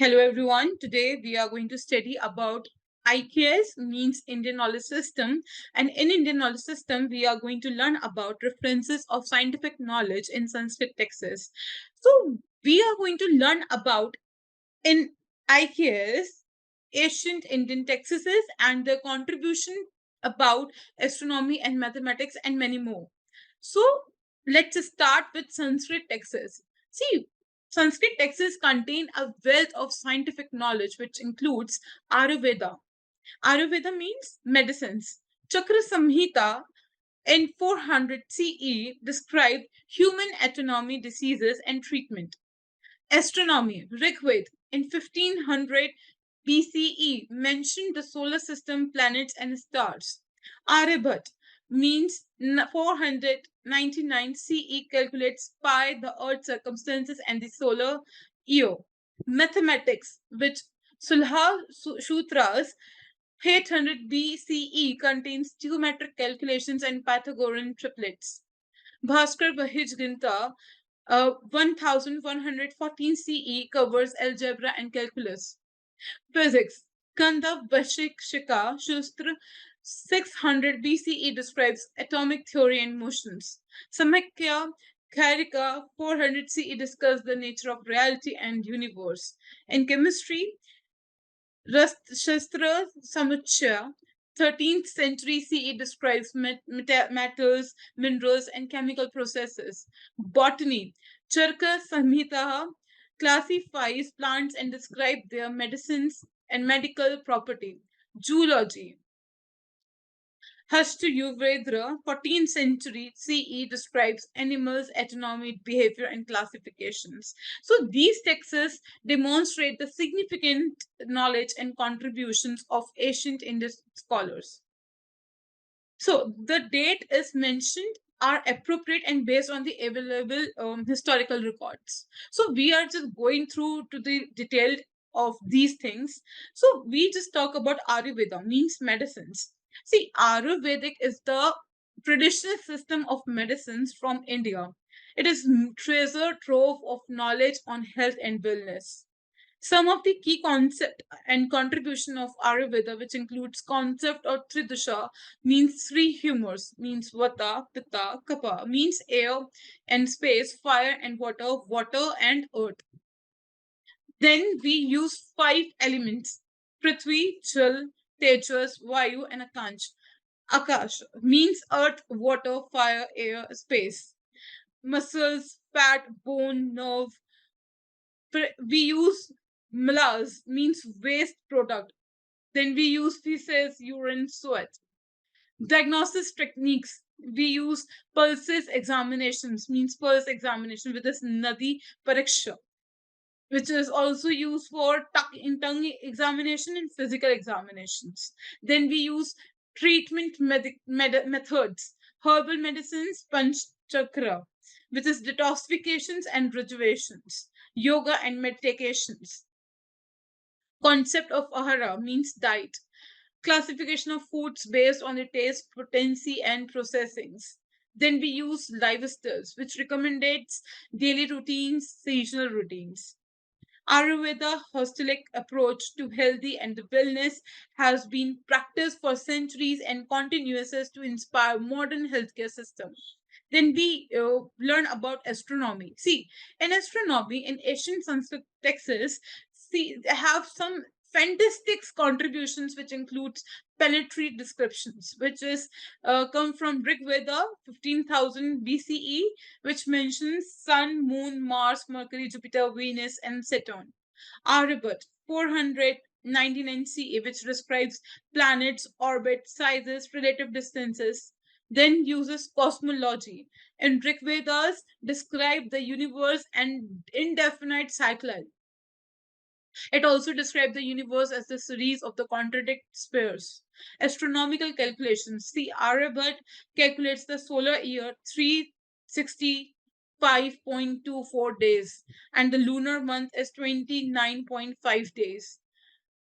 Hello everyone. Today we are going to study about IKS means Indian Knowledge System, and in Indian Knowledge System we are going to learn about references of scientific knowledge in Sanskrit texts. So we are going to learn about in IKS ancient Indian texts and their contribution about astronomy and mathematics and many more. So let's start with Sanskrit texts. See, Sanskrit texts contain a wealth of scientific knowledge which includes Ayurveda. Ayurveda means medicines. Chakra Samhita in 400 CE described human anatomy, diseases, and treatment. Astronomy, Rigved in 1500 BCE mentioned the solar system, planets, and stars. Aryabhat means 499 CE calculates pi, the Earth's circumstances, and the solar year. Mathematics, which Sulha Sutras 800 BCE contains geometric calculations and Pythagorean triplets. Bhaskar Vahijginta 1114 CE covers algebra and calculus. Physics. Kanda Vashikshika Shustra 600 BCE describes atomic theory and motions. Samkhya Kharika 400 CE discuss the nature of reality and universe. In chemistry, Shastra Samuchaya 13th century CE describes metals, minerals, and chemical processes. Botany, Charka Samhita classifies plants and describes their medicines and medical property. Zoology, Hastayurveda, 14th century CE, describes animals' anatomy, behavior, and classifications. So these texts demonstrate the significant knowledge and contributions of ancient Indian scholars. So the date is mentioned are appropriate and based on the available historical records. So we are just going through to the detailed of these things. So we just talk about Ayurveda, means medicines. See, Ayurvedic is the traditional system of medicines from India. It is treasure trove of knowledge on health and wellness. Some of the key concept and contribution of Ayurveda, which includes concept of Tridusha, means three humors, means Vata, Pitta, Kapha, means air and space, fire and water and earth. Then we use five elements, Prithvi, Jal, Tejas, Vayu, and Akash means earth, water, fire, air, space. Muscles, fat, bone, nerve. We use malas, means waste product. Then we use feces, urine, sweat. Diagnosis techniques. We use pulses examinations, means pulse examination with this Nadi Pariksha, which is also used for tongue examination and physical examinations. Then we use treatment methods, herbal medicines, panch chakra, which is detoxifications and rejuvenations, yoga and meditations. Concept of ahara means diet, classification of foods based on the taste, potency, and processings. Then we use lifestyles, which recommends daily routines, seasonal routines. Ayurveda holistic approach to healthy and wellness has been practiced for centuries and continues to inspire modern healthcare systems. Then we learn about astronomy. See, in astronomy, in ancient Sanskrit texts, see they have some fantastic contributions which includes planetary descriptions, which is come from Rig Veda 15,000 BCE, which mentions Sun, Moon, Mars, Mercury, Jupiter, Venus, and Saturn. Aryabhat 499 CE, which describes planets, orbit, sizes, relative distances. Then uses cosmology. And Rig Vedas describe the universe and indefinite cycle. It also describes the universe as the series of the contradict spheres. Astronomical calculations. See, Aryabhat calculates the solar year 365.24 days, and the lunar month is 29.5 days.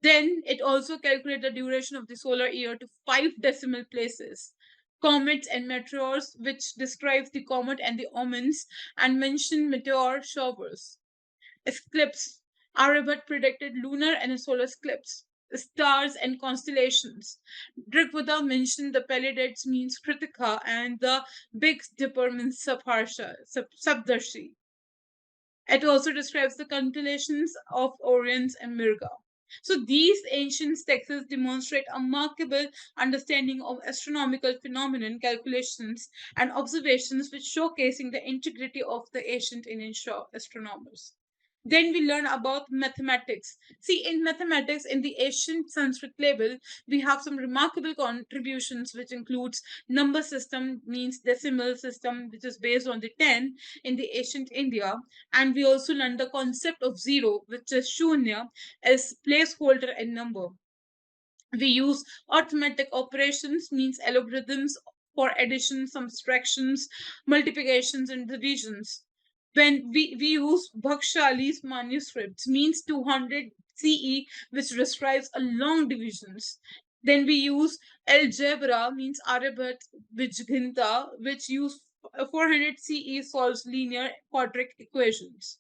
Then it also calculates the duration of the solar year to 5 decimal places. Comets and meteors, which describes the comet and the omens, and mention meteor showers. Eclipse Aryabhat predicted lunar and solar eclipse, stars and constellations. Rigveda mentioned the Pleiades means Kritika and the Big Dipper means Sapdarshi. It also describes the constellations of Orion and Mirga. So these ancient texts demonstrate a remarkable understanding of astronomical phenomenon, calculations, and observations, which showcasing the integrity of the ancient Indian astronomers. Then we learn about mathematics. See, in mathematics, in the ancient Sanskrit label, we have some remarkable contributions, which includes number system, means decimal system, which is based on the 10 in the ancient India, and we also learn the concept of zero, which is shunya, as placeholder and number. We use arithmetic operations, means algorithms for addition, subtractions, multiplications, and divisions. When we use Bhakshali's manuscripts, means 200 CE, which describes a long divisions. Then we use algebra, means Aryabhat Bijghinta, which use 400 CE solves linear quadratic equations.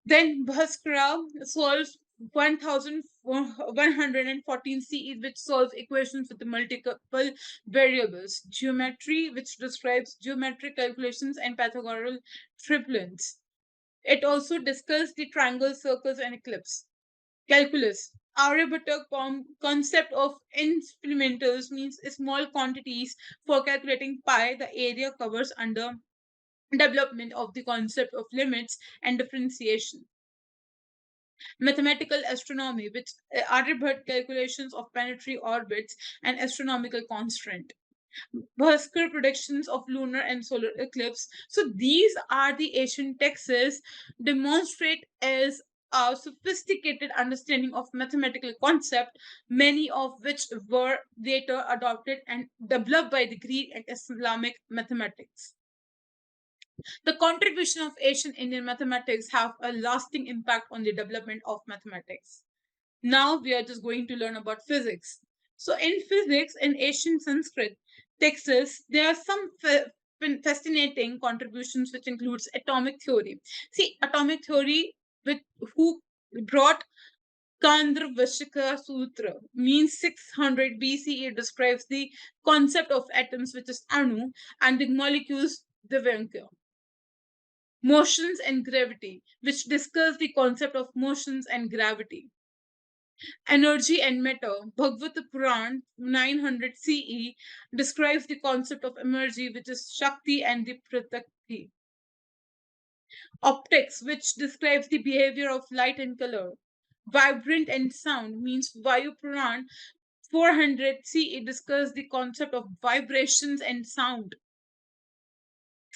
Then Bhaskara solves 1114 CE, which solves equations with multiple variables. Geometry, which describes geometric calculations and Pythagorean triplets. It also discussed the triangle, circles, and eclipse. Calculus. Aryabhatta concept of instrumentals means small quantities for calculating pi, the area covers under development of the concept of limits and differentiation. Mathematical astronomy, which Aryabhat calculations of planetary orbits and astronomical constant. Bhaskar predictions of lunar and solar eclipse. So these are the ancient texts demonstrate as a sophisticated understanding of mathematical concept, many of which were later adopted and developed by the Greek and Islamic mathematics. The contribution of ancient Indian mathematics have a lasting impact on the development of mathematics. Now we are just going to learn about physics. So in physics, in ancient Sanskrit texts, there are some fascinating contributions which includes atomic theory. See, atomic theory with who brought Kandravashika Sutra means 600 BCE describes the concept of atoms, which is Anu, and the molecules Divanka. Motions and gravity, which discuss the concept of motions and gravity. Energy and matter, Bhagavata Puran 900 CE describes the concept of energy, which is Shakti and the Pratakti. Optics, which describes the behavior of light and color. Vibrant and sound means Vayu Puran 400 CE discuss the concept of vibrations and sound.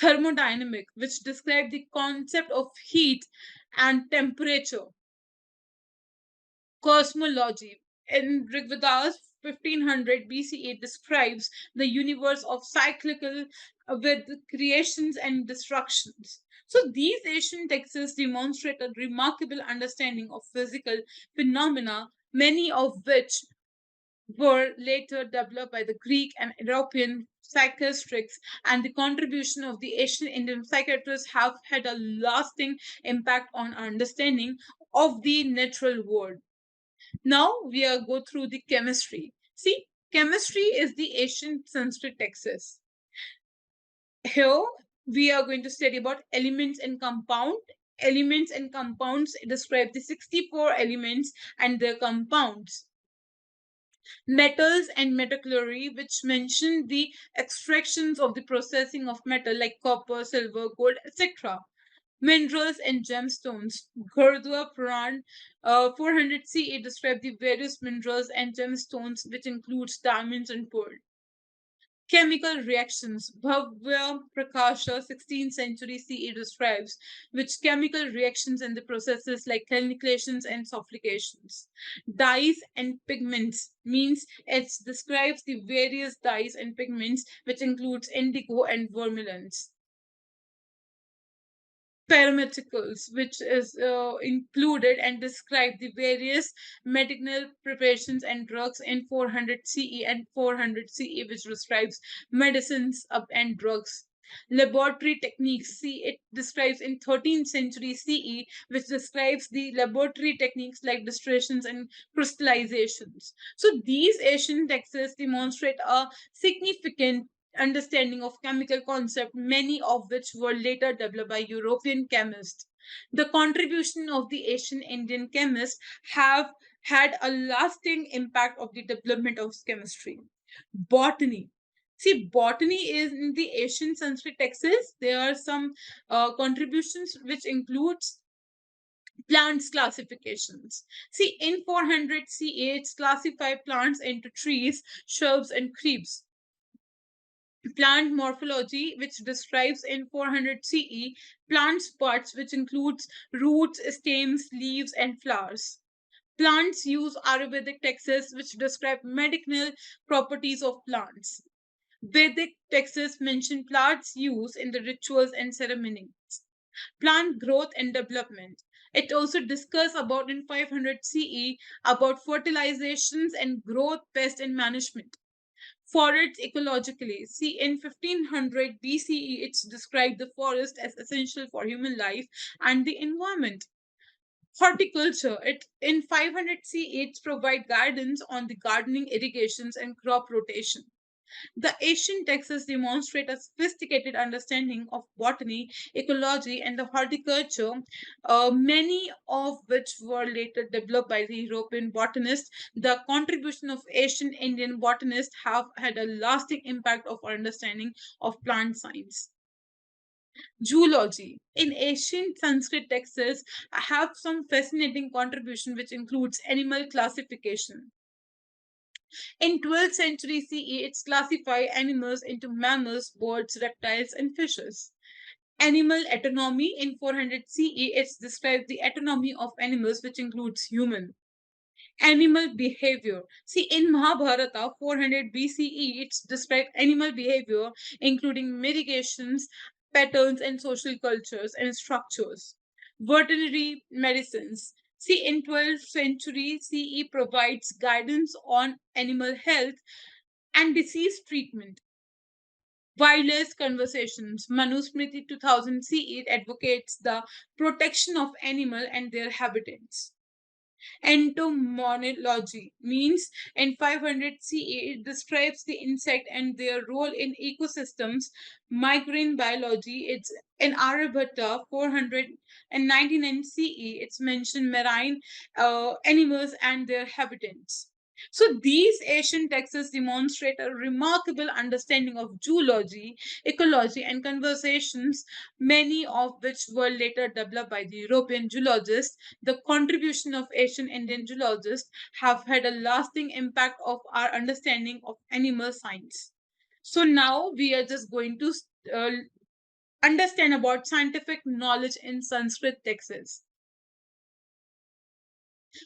Thermodynamic, which describe the concept of heat and temperature. Cosmology. In Rigveda's 1500 BCE describes the universe of cyclical with creations and destructions. So these ancient texts demonstrate a remarkable understanding of physical phenomena, many of which were later developed by the Greek and European psychiatrists, and the contribution of the ancient Indian psychiatrists have had a lasting impact on our understanding of the natural world. Now we are go through the chemistry. See, chemistry is the ancient Sanskrit texts. Here we are going to study about elements and compound. Elements and compounds describe the 64 elements and their compounds. Metals and metallurgy, which mention the extractions of the processing of metal like copper, silver, gold, etc. Minerals and gemstones. Gurdwara Puran 400 CE describe the various minerals and gemstones, which includes diamonds and pearl. Chemical reactions. Bhavya Prakasha 16th century CE describes which chemical reactions and the processes like chemications and sulfications. Dyes and pigments means it describes the various dyes and pigments which includes indigo and vermillions. Pharmaceuticals, which is included and describe the various medicinal preparations and drugs in 400 CE and 400 CE, which describes medicines and drugs. Laboratory techniques, see, it describes in 13th century CE, which describes the laboratory techniques like distillations and crystallizations. So these Asian texts demonstrate a significant understanding of chemical concept, many of which were later developed by European chemists. The contribution of the Asian Indian chemists have had a lasting impact of the development of chemistry. Botany. See, botany is in the Asian Sanskrit texts. There are some contributions which includes plants classifications. See, in 400 CA, it's classified plants into trees, shrubs, and creeps. Plant morphology, which describes in 400 CE plants parts, which includes roots, stems, leaves, and flowers. Plants use Ayurvedic texts which describe medicinal properties of plants. Vedic texts mention plants' use in the rituals and ceremonies. Plant growth and development. It also discusses about in 500 CE about fertilizations and growth, pest and management. Forests ecologically. See, in 1500 BCE, it's described the forest as essential for human life and the environment. Horticulture. It in 500 CE, it provide guidance on the gardening, irrigations, and crop rotation. The Asian texts demonstrate a sophisticated understanding of botany, ecology, and the horticulture, many of which were later developed by the European botanists. The contribution of Asian Indian botanists have had a lasting impact of our understanding of plant science. Zoology. In ancient Sanskrit texts, have some fascinating contribution which includes animal classification. In 12th century CE, it's classified animals into mammals, birds, reptiles, and fishes. Animal autonomy in 400 CE, it's described the autonomy of animals, which includes human. Animal behavior. See, in Mahabharata 400 BCE, it's described animal behavior, including mitigations, patterns, and social cultures and structures. Veterinary medicines. See, in 12th century CE provides guidance on animal health and disease treatment. Wildlife conversations. Manusmriti 2000 CE advocates the protection of animal and their habitats. Entomology means in 500 CE it describes the insect and their role in ecosystems. Migrant biology, it's in Aryabhatta 499 CE, it's mentioned marine animals and their habitats. So these Asian texts demonstrate a remarkable understanding of zoology, ecology, and conversations, many of which were later developed by the European zoologists. The contribution of Asian Indian zoologists have had a lasting impact of our understanding of animal science. So now we are just going to uh, understand about scientific knowledge in Sanskrit texts.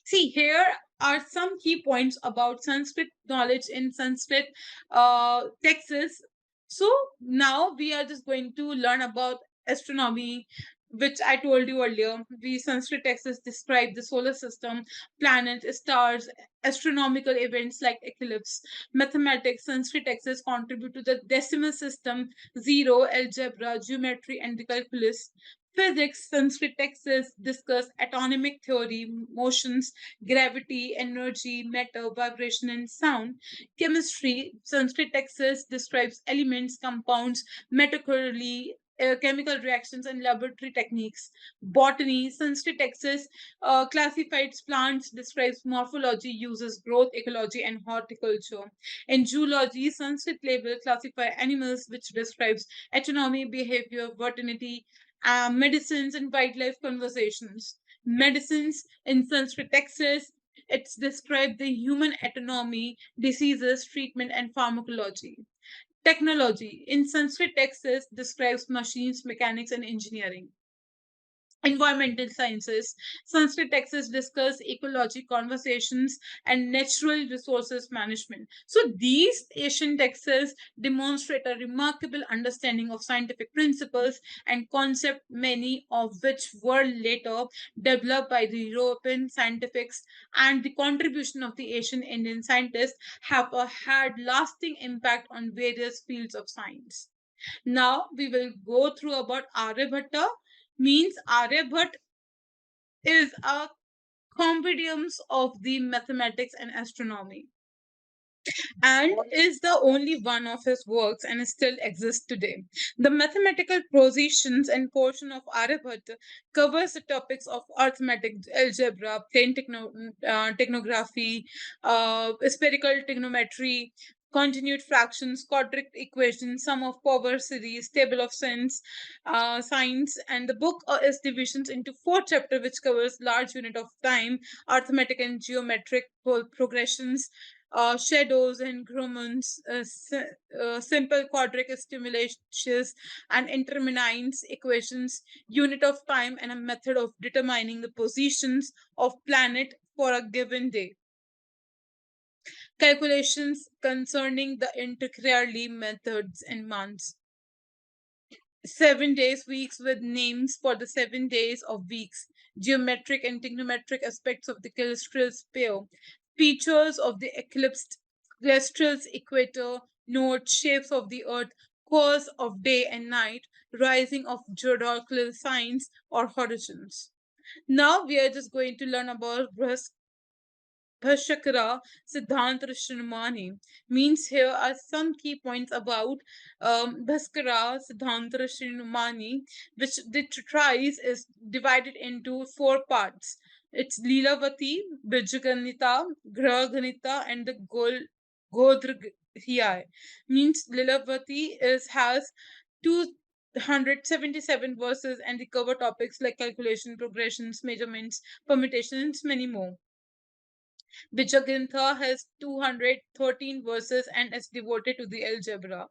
See, here are some key points about Sanskrit knowledge in Sanskrit texts. So now we are just going to learn about astronomy, which I told you earlier. The Sanskrit texts describe the solar system, planets, stars, astronomical events like eclipse. Mathematics, Sanskrit texts contribute to the decimal system, zero, algebra, geometry, and the calculus. Physics, Sanskrit texts discuss atomic theory, motions, gravity, energy, matter, vibration, and sound. Chemistry, Sanskrit texts describes elements, compounds, metaphorically, chemical reactions, and laboratory techniques. Botany, Sanskrit texts classifies plants, describes morphology, uses growth, ecology, and horticulture. In zoology, Sanskrit label classify animals, which describes autonomy, behavior, vitality, medicines and wildlife conversations. Medicines in Sanskrit texts, it's described the human autonomy, diseases, treatment, and pharmacology. Technology in Sanskrit texts describes machines, mechanics, and engineering. Environmental sciences. Sanskrit texts discuss ecology, conversations, and natural resources management. So these Asian texts demonstrate a remarkable understanding of scientific principles and concepts, many of which were later developed by the European scientists, and the contribution of the Asian Indian scientists have had lasting impact on various fields of science. Now we will go through about Aryabhatta. Means Aryabhatta is a compendiums of the mathematics and astronomy, and is the only one of his works and still exists today. The mathematical positions and portion of Aryabhatta covers the topics of arithmetic, algebra, technography, spherical trigonometry, continued fractions, quadratic equations, sum of power series, table of science, and the book is divisions into four chapters, which covers large unit of time, arithmetic and geometric progressions, shadows and grumans, simple quadratic stimulations, and interminance equations, unit of time, and a method of determining the positions of planet for a given day. Calculations concerning the integrally methods and months. 7 days weeks with names for the 7 days of weeks, geometric and trigonometric aspects of the celestial sphere, features of the eclipsed celestial equator, note shapes of the earth, course of day and night, rising of zodiacal signs or horizons. Now we are just going to learn about Bhashakra Siddhant Rishnamani. Means here are some key points about Bhaskara Siddhant Rishnamani, which the treatise is divided into four parts. It's Leelavati, Bijaganita, Grahaganita, and the Godrhyai. Means Leelavati has 277 verses and the cover topics like calculation, progressions, measurements, permutations, many more. Vijagrantha has 213 verses and is devoted to the algebra.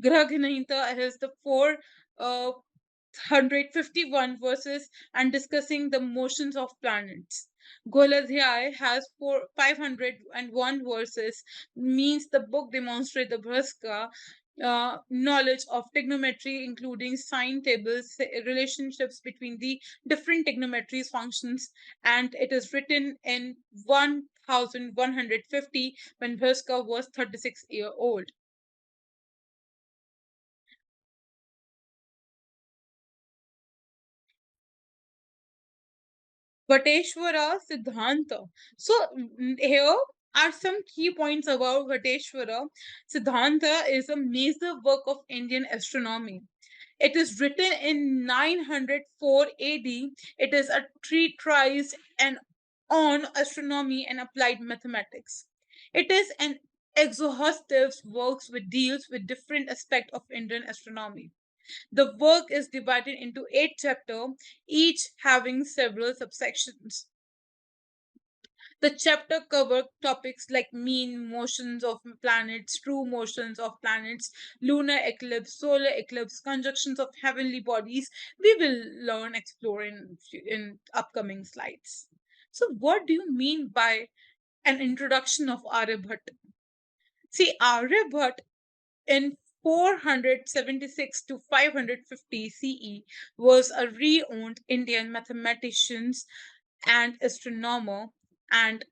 Grahaghinita has the 451 verses and discussing the motions of planets. Goladhyay has 501 verses, means the book demonstrates the Bhaskara knowledge of trigonometry, including sine tables, relationships between the different trigonometry functions, and it is written in 1150 when Bhaskara was 36-year old. Vateshwara Siddhanta. So here are some key points about Vateshwara. Siddhanta is a major work of Indian astronomy. It is written in 904 AD. It is a treatise and on astronomy and applied mathematics. It is an exhaustive work which deals with different aspects of Indian astronomy. The work is divided into 8 chapters, each having several subsections. The chapter covered topics like mean motions of planets, true motions of planets, lunar eclipse, solar eclipse, conjunctions of heavenly bodies. We will learn, explore in upcoming slides. So, what do you mean by an introduction of Aryabhatta? See, Aryabhatta in 476 to 550 CE was a renowned Indian mathematician and astronomer, and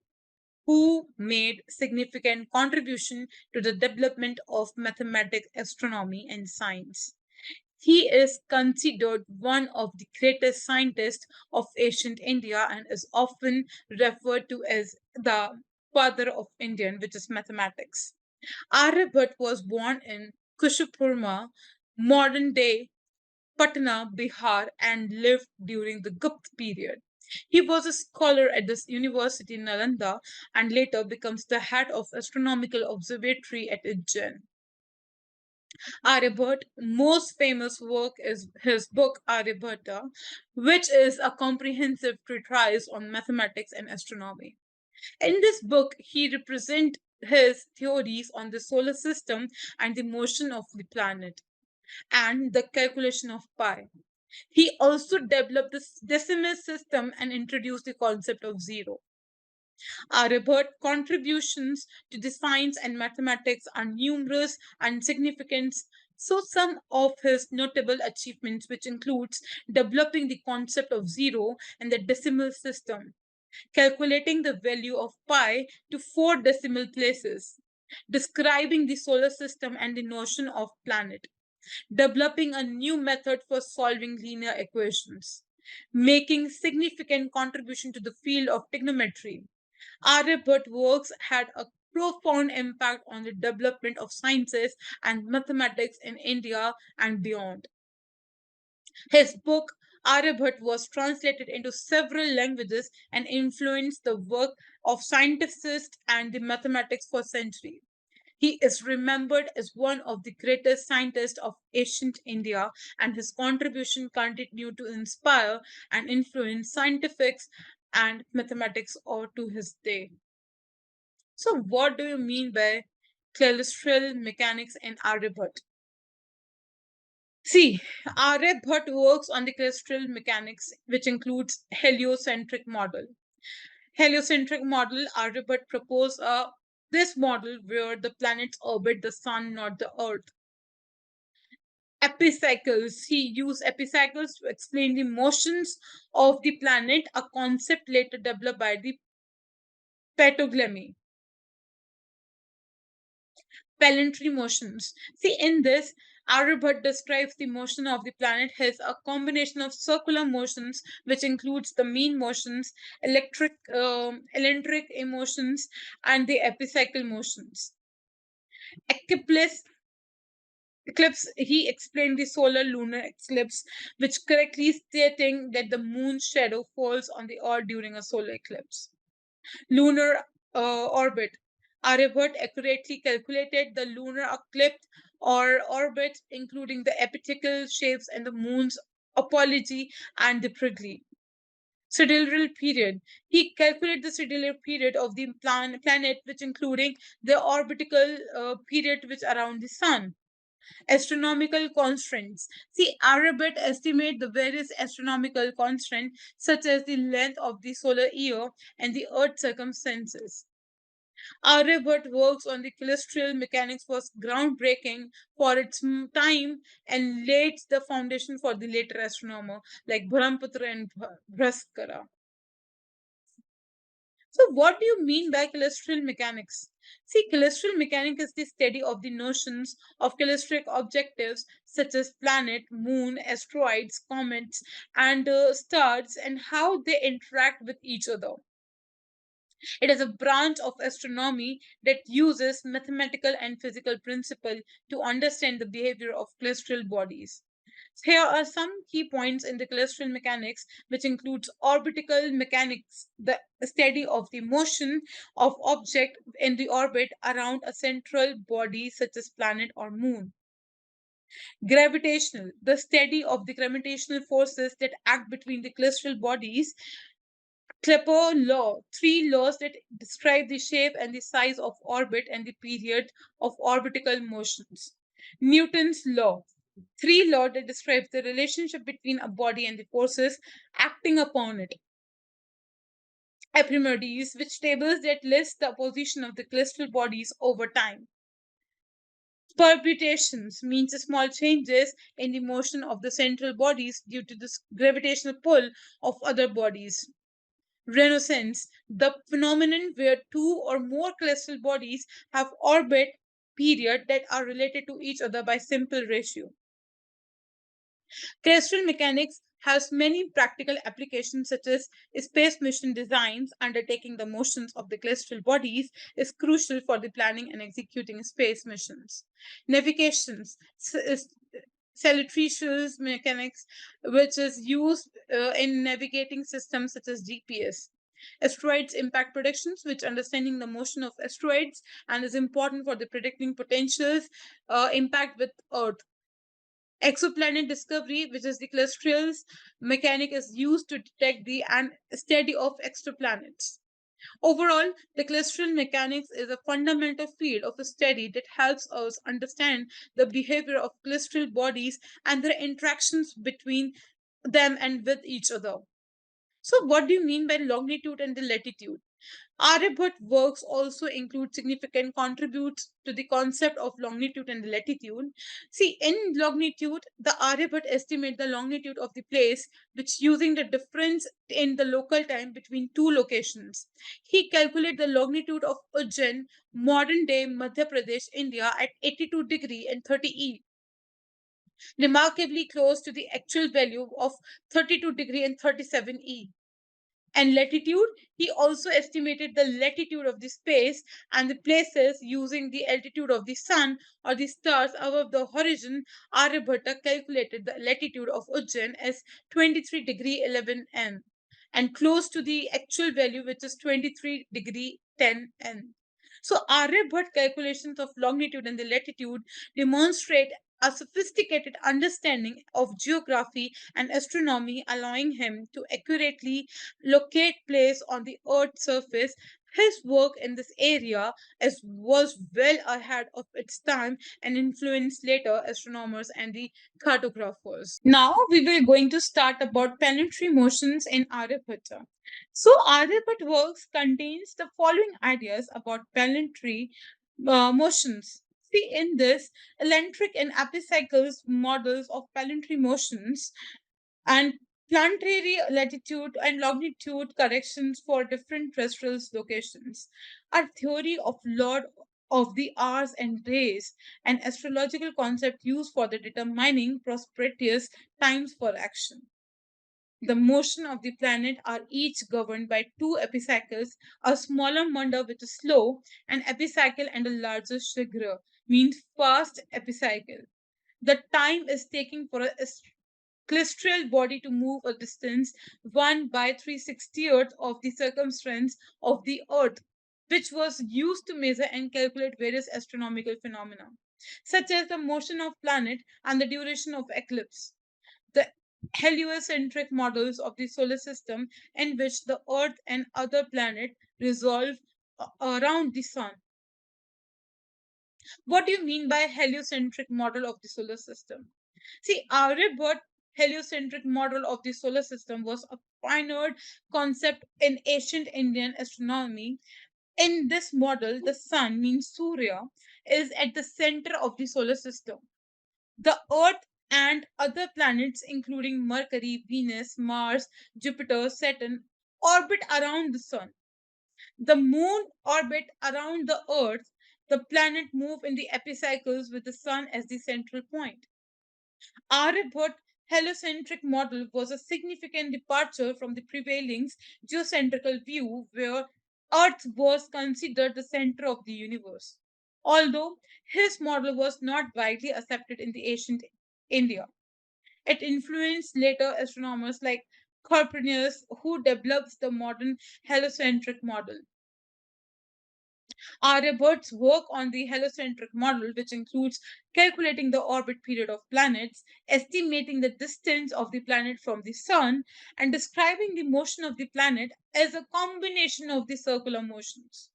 who made significant contribution to the development of mathematics, astronomy, and science. He is considered one of the greatest scientists of ancient India and is often referred to as the father of Indian, which is mathematics. Aryabhatta was born in Kushipurma, modern day Patna, Bihar, and lived during the Gupta period. He was a scholar at the University in Nalanda and later becomes the head of astronomical observatory at Ujjain. Aryabhatta's most famous work is his book Aryabhatta, which is a comprehensive treatise on mathematics and astronomy. In this book, he represents his theories on the solar system and the motion of the planet and the calculation of pi. He also developed the decimal system and introduced the concept of zero. Aryabhat's contributions to the science and mathematics are numerous and significant. So some of his notable achievements, which includes developing the concept of zero and the decimal system, calculating the value of pi to 4 decimal places, describing the solar system and the notion of planet, developing a new method for solving linear equations, making significant contribution to the field of trigonometry. Aryabhat's works had a profound impact on the development of sciences and mathematics in India and beyond. His book Aryabhat was translated into several languages and influenced the work of scientists and the mathematics for centuries. He is remembered as one of the greatest scientists of ancient India, and his contribution continued to inspire and influence scientifics and mathematics all to his day. So, what do you mean by celestial mechanics in Aryabhat? See, Aryabhat works on the celestial mechanics, which includes heliocentric model. Heliocentric model, Aryabhat proposed this model where the planets orbit the sun, not the earth. Epicycles, he used epicycles to explain the motions of the planet, a concept later developed by the Ptolemy. Planetary motions. See, in this, Aryabhat describes the motion of the planet as a combination of circular motions, which includes the mean motions, eccentric motions, and the epicycle motions. Eclipse, he explained the solar lunar eclipse, which correctly stating that the moon's shadow falls on the earth during a solar eclipse. Lunar orbit. Aryabhat accurately calculated the lunar eclipse or orbit, including the elliptical shapes and the moon's apogee and the perigee. Sidereal period. He calculated the sidereal period of the planet, which including the orbital period which around the sun. Astronomical constraints. See, Aryabhat estimate the various astronomical constraints such as the length of the solar year and the Earth's circumstances. Aryabhat works on the celestial mechanics was groundbreaking for its time and laid the foundation for the later astronomer like Brahmaputra and Bhaskara. So, what do you mean by celestial mechanics? See, celestial mechanics is the study of the notions of celestial objectives such as planet, moon, asteroids, comets, and stars, and how they interact with each other. It is a branch of astronomy that uses mathematical and physical principles to understand the behavior of celestial bodies. Here are some key points in the celestial mechanics, which includes orbital mechanics, the study of the motion of object in the orbit around a central body such as planet or moon. Gravitational, the study of the gravitational forces that act between the celestial bodies. Kepler law, three laws that describe the shape and the size of orbit and the period of orbital motions. Newton's law, three laws that describe the relationship between a body and the forces acting upon it. Archimedes, which tables that list the position of the celestial bodies over time. Permutations means small changes in the motion of the central bodies due to the gravitational pull of other bodies. Renaissance, the phenomenon where two or more celestial bodies have orbit period that are related to each other by simple ratio. Celestial mechanics has many practical applications such as space mission designs. Undertaking the motions of the celestial bodies is crucial for the planning and executing space missions. Navigations, celestial mechanics, which is used in navigating systems such as GPS. Asteroids impact predictions, which understanding the motion of asteroids and is important for the predicting potentials impact with Earth. Exoplanet discovery, which is the celestial mechanic, is used to detect the and study of exoplanets. Overall, the celestial mechanics is a fundamental field of study that helps us understand the behavior of celestial bodies and their interactions between them and with each other. So, what do you mean by longitude and the latitude? Aryabhat works also include significant contributes to the concept of longitude and latitude. See, in longitude, the Aryabhat estimate the longitude of the place, which using the difference in the local time between two locations. He calculate the longitude of Ujjain, modern day Madhya Pradesh, India, at 82 degree and 30 E. remarkably close to the actual value of 32 degree and 37 E. And latitude, he also estimated the latitude of the space and the places using the altitude of the sun or the stars above the horizon. Aryabhatta calculated the latitude of Ujjain as 23 degree 11 N and close to the actual value, which is 23 degree 10 N. So Aryabhatta calculations of longitude and the latitude demonstrate a sophisticated understanding of geography and astronomy, allowing him to accurately locate place on the Earth's surface. His work in this area was well ahead of its time and influenced later astronomers and the cartographers. Now we will going to start about planetary motions in Aryabhatta. So Aryabhatta works contains the following ideas about planetary motions. See, in this, eccentric and epicycles models of planetary motions and planetary latitude and longitude corrections for different terrestrial locations, a theory of Lord of the hours and days, an astrological concept used for the determining propitious times for action. The motion of the planet are each governed by two epicycles, a smaller Manda which is slow, an epicycle and a larger Shigra, means fast epicycle. The time is taking for a celestial body to move a distance 1 by 360th of the circumference of the Earth, which was used to measure and calculate various astronomical phenomena, such as the motion of planet and the duration of eclipse. The heliocentric models of the solar system, in which the Earth and other planets revolve around the sun. What do you mean by heliocentric model of the solar system? See, Aryabhatta's heliocentric model of the solar system was a pioneered concept in ancient Indian astronomy. In this model, the sun means Surya is at the center of the solar system. The Earth and other planets, including Mercury, Venus, Mars, Jupiter, Saturn, orbit around the sun. The moon orbit around the Earth. The planet move in the epicycles with the sun as the central point. Aryabhatta's heliocentric model was a significant departure from the prevailing geocentrical view, where Earth was considered the center of the universe. Although his model was not widely accepted in the ancient India, it influenced later astronomers like Copernicus, who developed the modern heliocentric model. Aryabhat's work on the heliocentric model, which includes calculating the orbit period of planets, estimating the distance of the planet from the sun, and describing the motion of the planet as a combination of the circular motions.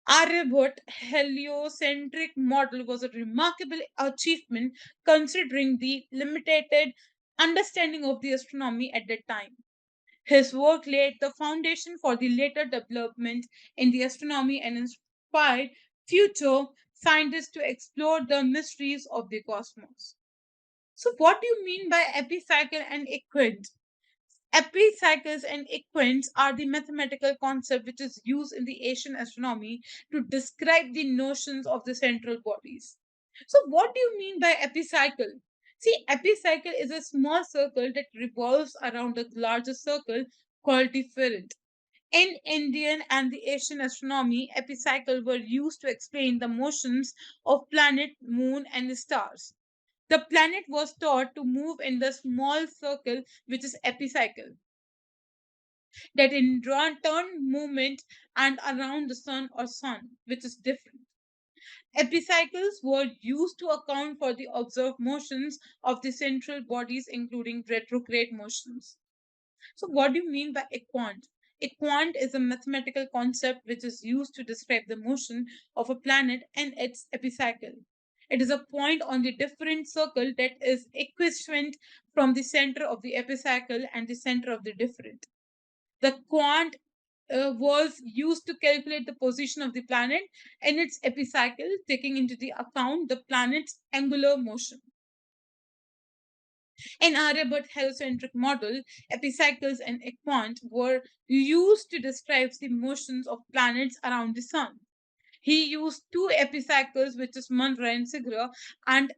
Aryabhat's heliocentric model was a remarkable achievement considering the limited understanding of the astronomy at that time. His work laid the foundation for the later development in the astronomy and inspired future scientists to explore the mysteries of the cosmos. So, what do you mean by epicycle and equant? Epicycles and equants are the mathematical concept which is used in the Asian astronomy to describe the notions of the central bodies. So, what do you mean by epicycle? See, epicycle is a small circle that revolves around a larger circle called the ferrite. In Indian and the Asian astronomy, epicycle were used to explain the motions of planet, moon, and stars. The planet was thought to move in the small circle which is epicycle that in turn movement and around the sun or sun, which is different. Epicycles were used to account for the observed motions of the central bodies, including retrograde motions. So, what do you mean by equant? Equant is a mathematical concept which is used to describe the motion of a planet and its epicycle. It is a point on the different circle that is equidistant from the center of the epicycle and the center of the different. The quant was used to calculate the position of the planet and its epicycle, taking into the account the planet's angular motion. In Aryabhat's heliocentric model, epicycles and equant were used to describe the motions of planets around the sun. He used two epicycles, which is Mantra and Sigra, and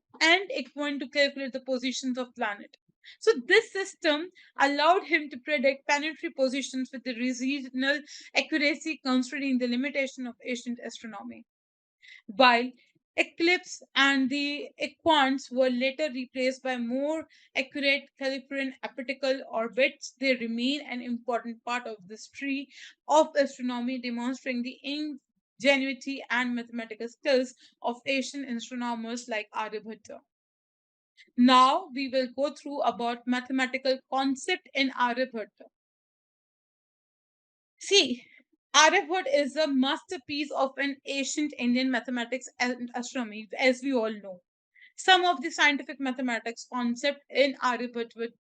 equine to calculate the positions of planet. So this system allowed him to predict planetary positions with the reasonable accuracy, considering the limitation of ancient astronomy. While eclipse and the equants were later replaced by more accurate Calliprian elliptical orbits, they remain an important part of this tree of astronomy, demonstrating the ingenuity and mathematical skills of Asian astronomers like Aryabhatta. Now we will go through about mathematical concept in Aryabhatta. See, Aryabhatta is a masterpiece of an ancient Indian mathematics and astronomy, as we all know. Some of the scientific mathematics concept in Aryabhatta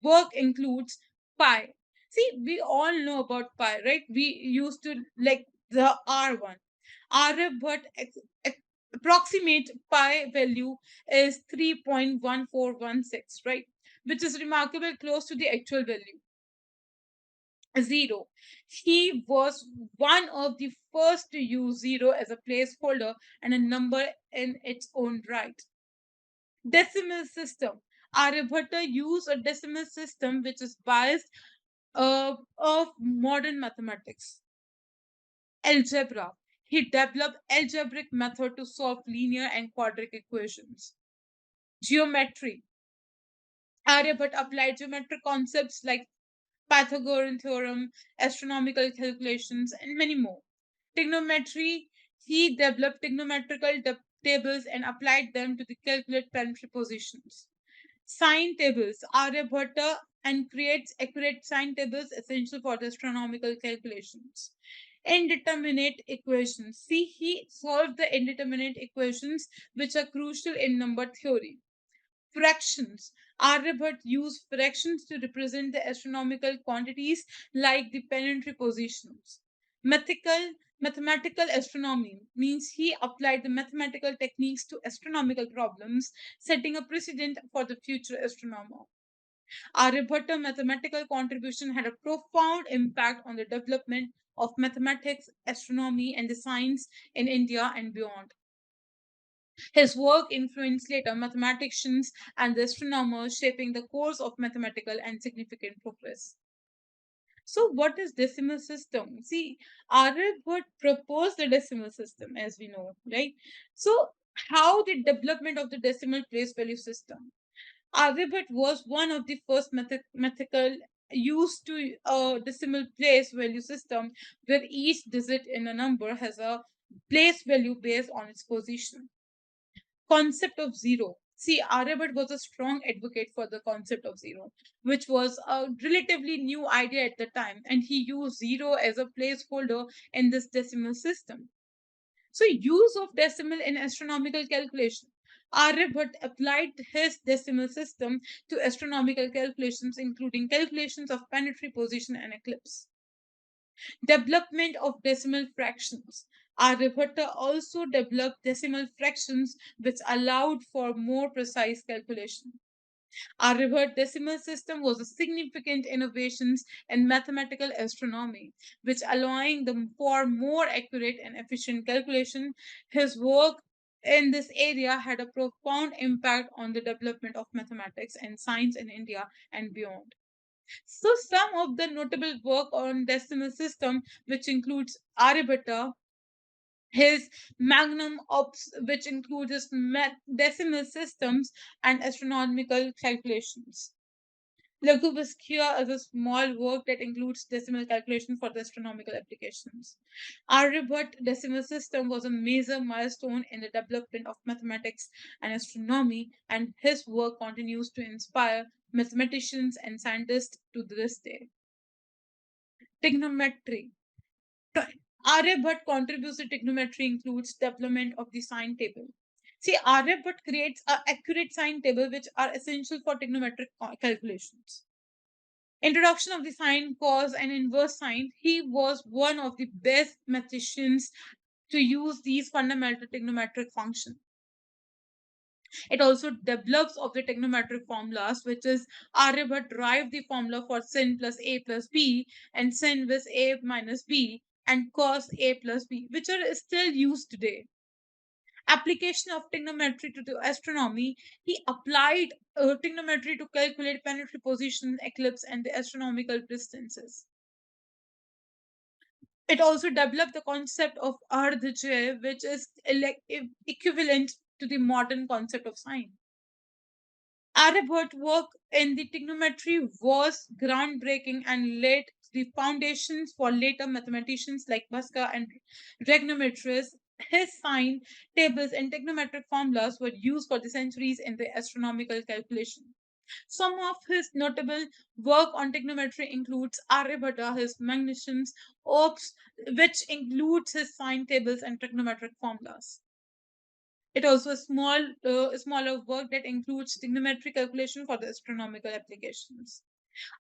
work includes pi. See, we all know about pi, right? We used to like the R1. Aryabhatta approximate pi value is 3.1416, right? Which is remarkably close to the actual value. Zero. He was one of the first to use zero as a placeholder and a number in its own right. Decimal system. Aryabhatta used a decimal system which is biased of modern mathematics. Algebra. He developed algebraic method to solve linear and quadratic equations. Geometry. Aryabhatta applied geometric concepts like Pythagorean theorem, astronomical calculations, and many more. Trigonometry, he developed trigonometrical tables and applied them to the calculate planetary positions. Sine tables, Aryabhatta and creates accurate sine tables essential for the astronomical calculations. Indeterminate equations. See, he solved the indeterminate equations which are crucial in number theory. Fractions. Aryabhatta used fractions to represent the astronomical quantities like the planetary positions. Mathematical astronomy means he applied the mathematical techniques to astronomical problems, setting a precedent for the future astronomer. Aryabhatta's mathematical contribution had a profound impact on the development of mathematics, astronomy, and the science in India and beyond. His work influenced later mathematicians and the astronomers, shaping the course of mathematical and significant progress. So, what is decimal system? See, Aryabhatta proposed the decimal system, as we know, right? So, how the development of the decimal place value system? Aryabhatta was one of the first mathematical used to a decimal place value system where each digit in a number has a place value based on its position. Concept of zero. See, Aryabhatta was a strong advocate for the concept of zero, which was a relatively new idea at the time, and he used zero as a placeholder in this decimal system. So, use of decimal in astronomical calculation. Aryabhatta applied his decimal system to astronomical calculations, including calculations of planetary position and eclipse. Development of decimal fractions. Aryabhatta also developed decimal fractions which allowed for more precise calculation. Aryabhatta's decimal system was a significant innovation in mathematical astronomy, which allowing them for more accurate and efficient calculation. His work in this area had a profound impact on the development of mathematics and science in India and beyond. So some of the notable work on decimal system, which includes Aryabhatta, his magnum ops, which includes his decimal systems and astronomical calculations. Lagubaskia is a small work that includes decimal calculation for the astronomical applications. Aryabhatta decimal system was a major milestone in the development of mathematics and astronomy, and his work continues to inspire mathematicians and scientists to this day. Trigonometry. Aryabhatta contributes to trigonometry includes development of the sine table. See, Aryabhatta creates an accurate sine table which are essential for trigonometric calculations. Introduction of the sine, cos, and inverse sine. He was one of the best mathematicians to use these fundamental trigonometric functions. It also develops of the trigonometric formulas, which is Aryabhatta derived the formula for sin plus a plus b and sin with a minus b and cos A plus B, which are still used today. Application of trigonometry to the astronomy. He applied trigonometry to calculate planetary position, eclipse, and the astronomical distances. It also developed the concept of Ardhajay, which is equivalent to the modern concept of sign. Aryabhat's work in the trigonometry was groundbreaking and laid the foundations for later mathematicians like Bhaskara and trigonometrists. His sign tables and trigonometric formulas were used for the centuries in the astronomical calculation. Some of his notable work on trigonometry includes Aryabhata, his magnificent orbs, which includes his sign tables and trigonometric formulas. It also a smaller work that includes trigonometry calculation for the astronomical applications.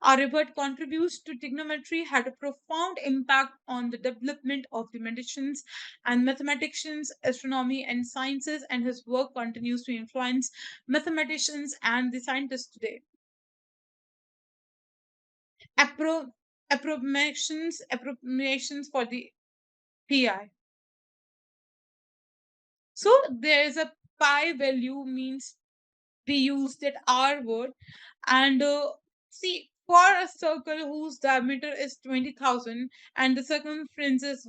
Aryabhat contributes to trigonometry had a profound impact on the development of the medicines and mathematicians, astronomy, and sciences, and his work continues to influence mathematicians and the scientists today. Appro- appropriations for the PI. So there is a pi value means we use that R word. And see, for a circle whose diameter is 20,000 and the circumference is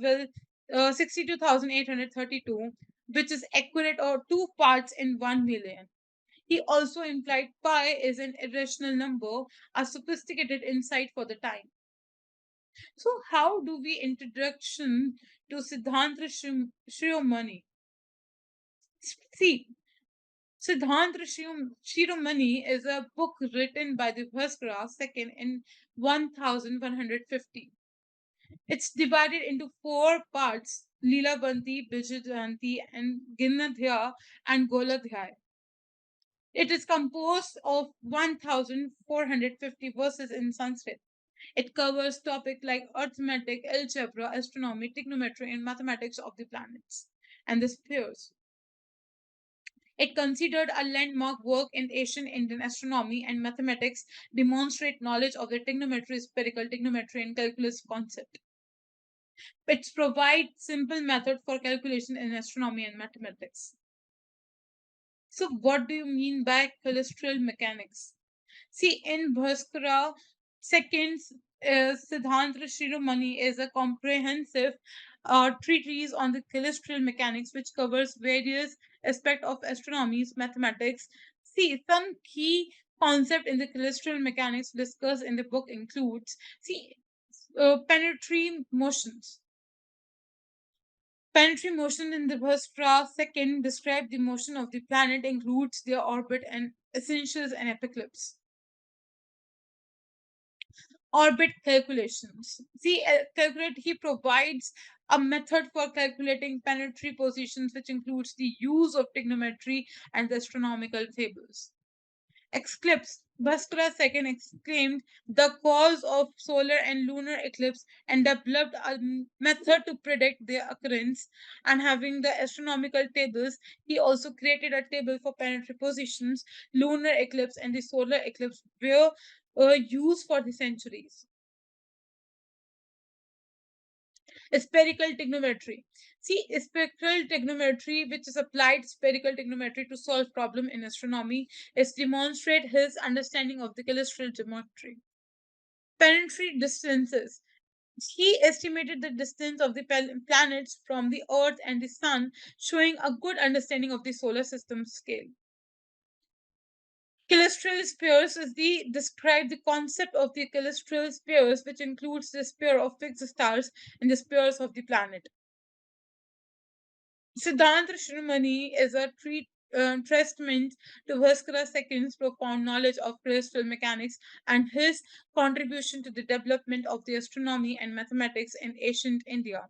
62,832, which is accurate or two parts in 1 million. He also implied pi is an irrational number, a sophisticated insight for the time. So, how do we introduction to Siddhanta Shiromani? See, Siddhanta Shiromani is a book written by the Bhaskara second in 1150. It's divided into four parts: Leelabanti, Bijayanti, and Ginadhya and Goladhyay. It is composed of 1450 verses in Sanskrit. It covers topics like arithmetic, algebra, astronomy, trigonometry, and mathematics of the planets and the spheres. It considered a landmark work in ancient Indian astronomy and mathematics, demonstrate knowledge of the trigonometry, spherical trigonometry, and calculus concept. It provides simple method for calculation in astronomy and mathematics. So, what do you mean by celestial mechanics? See, in Bhaskara, second Siddhanta Shiromani is a comprehensive treatise on the celestial mechanics, which covers various aspects of astronomy, mathematics. See, some key concept in the celestial mechanics discussed in the book includes, see, planetary motions. Planetary motion in the Bhaskara second describe the motion of the planet, includes their orbit and essentials and epiclipse. Orbit calculations. See, calculate he provides a method for calculating planetary positions, which includes the use of trigonometry and the astronomical tables. Eclipse. Bhaskara II exclaimed the cause of solar and lunar eclipse and developed a method to predict their occurrence. And having the astronomical tables, he also created a table for planetary positions, lunar eclipse, and the solar eclipse were used for the centuries. Spherical trigonometry. See, spherical trigonometry, which is applied spherical trigonometry to solve problem in astronomy, is demonstrate his understanding of the celestial geometry. Planetary distances. He estimated the distance of the planets from the Earth and the Sun, showing a good understanding of the solar system scale. Celestial spheres is the describe the concept of the celestial spheres, which includes the sphere of fixed stars and the spheres of the planet. Siddhanta Shrimani is a testament to Bhaskara II's profound knowledge of crystal mechanics and his contribution to the development of the astronomy and mathematics in ancient India.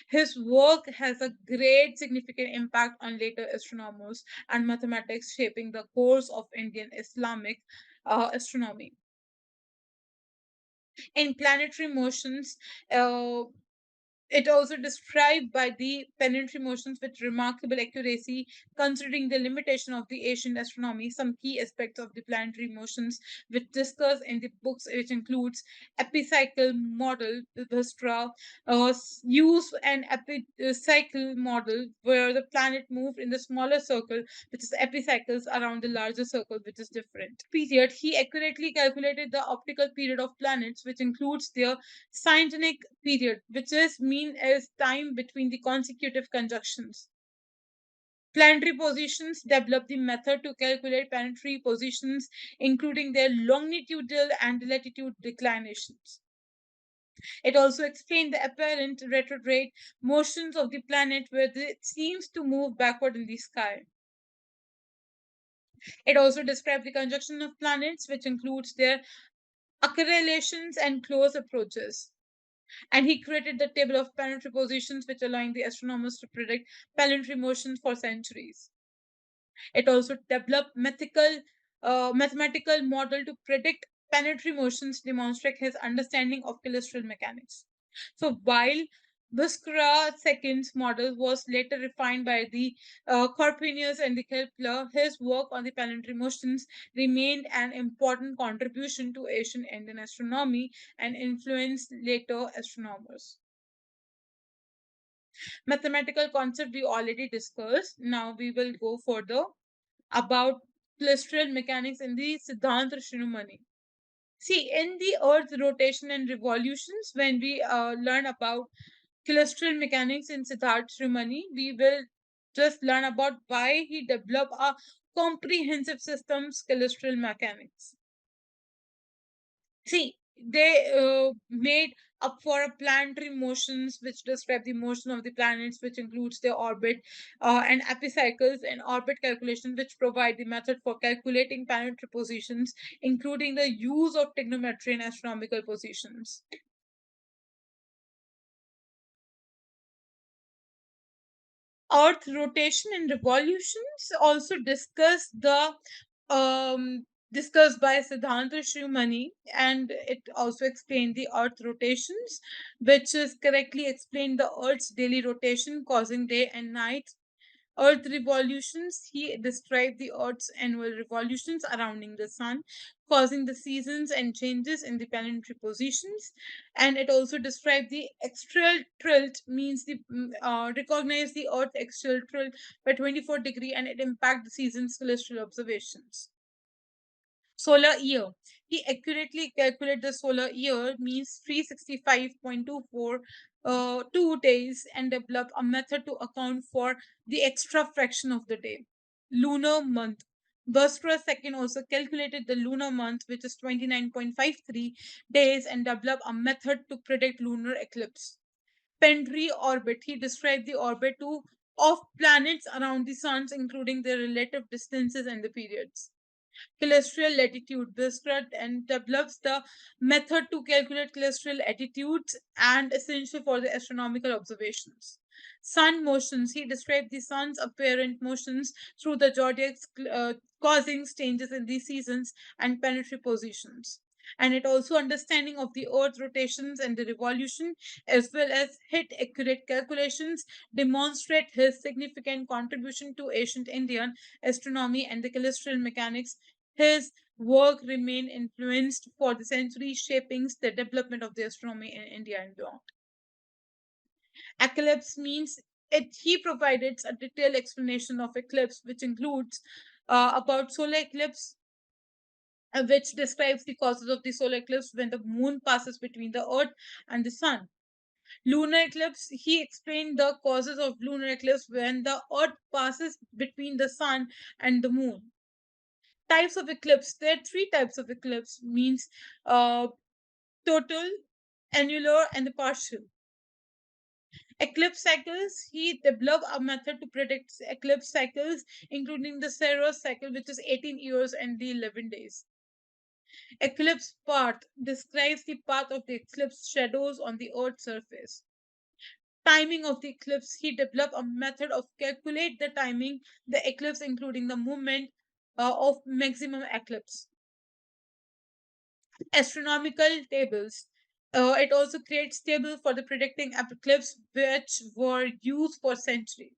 His work has a great significant impact on later astronomers and mathematics, shaping the course of Indian Islamic astronomy. In planetary motions, uh, It also described by the planetary motions with remarkable accuracy, considering the limitation of the ancient astronomy. Some key aspects of the planetary motions, which discussed in the books, which includes epicycle model, the Dhastra, use an epicycle model where the planet moved in the smaller circle, which is epicycles, around the larger circle, which is different. Period. He accurately calculated the optical period of planets, which includes their synchronic period, which is mean as time between the consecutive conjunctions. Planetary positions developed the method to calculate planetary positions, including their longitudinal and latitude declinations. It also explained the apparent retrograde motions of the planet where it seems to move backward in the sky. It also described the conjunction of planets, which includes their accretions and close approaches. And he created the table of planetary positions, which allowing the astronomers to predict planetary motions for centuries. It also developed mathematical model to predict planetary motions, demonstrate his understanding of celestial mechanics. So while Buskra II's model was later refined by the Copernicus and the Kepler, his work on the planetary motions remained an important contribution to ancient Indian astronomy and influenced later astronomers. Mathematical concept we already discussed. Now we will go further about celestial mechanics in the Siddhanta Shiromani. See, in the Earth's rotation and revolutions, when we learn about celestial mechanics in Siddharth Shrimani, we will just learn about why he developed a comprehensive system celestial mechanics. See, they made up for planetary motions, which describe the motion of the planets, which includes their orbit, and epicycles and orbit calculations, which provide the method for calculating planetary positions, including the use of trigonometry and astronomical positions. Earth rotation and revolutions also discussed by Siddhanta Shrimani, and it also explained the Earth rotations, which is correctly explained the Earth's daily rotation causing day and night. Earth revolutions, he described the Earth's annual revolutions surrounding the Sun, causing the seasons and changes in the planetary positions. And it also described the axial tilt, means the recognize the Earth axial tilt by 24 degree, and it impact the season's celestial observations. Solar year. He accurately calculated the solar year means 365.24 2 days, and developed a method to account for the extra fraction of the day. Lunar month. Buster II also calculated the lunar month, which is 29.53 days, and developed a method to predict lunar eclipse. Pendry orbit. He described the orbit of planets around the suns, including their relative distances and the periods. Celestial latitude. Described and develops the method to calculate celestial attitudes and essential for the astronomical observations. Sun motions. He described the sun's apparent motions through the zodiacs, causing changes in the seasons and planetary positions. And it also understanding of the Earth rotations and the revolution, as well as hit accurate calculations, demonstrate his significant contribution to ancient Indian astronomy and the celestial mechanics. His work remained influenced for the centuries, shaping the development of the astronomy in India and beyond. Eclipse means it. He provided a detailed explanation of eclipse, which includes about solar eclipse, which describes the causes of the solar eclipse when the moon passes between the earth and the sun. Lunar eclipse, he explained the causes of lunar eclipse when the earth passes between the sun and the moon. Types of eclipse. There are three types of eclipse, means uh, total, annular, and the partial. Eclipse cycles, he developed a method to predict eclipse cycles, including the Saros cycle, which is 18 years and the 11 days. Eclipse path describes the path of the eclipse shadows on the Earth's surface. Timing of the eclipse, he developed a method of calculate the timing the eclipse, including the movement of maximum eclipse. Astronomical tables. It also creates tables for the predicting eclipses, which were used for centuries.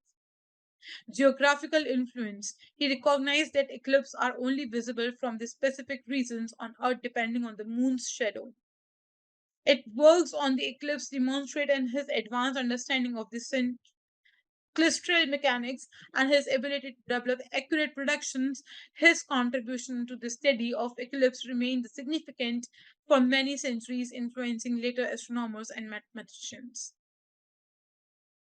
Geographical influence. He recognized that eclipses are only visible from the specific regions on Earth depending on the moon's shadow. It works on the eclipse demonstrate and his advanced understanding of the celestial mechanics and his ability to develop accurate predictions. His contribution to the study of eclipse remained significant for many centuries, influencing later astronomers and mathematicians.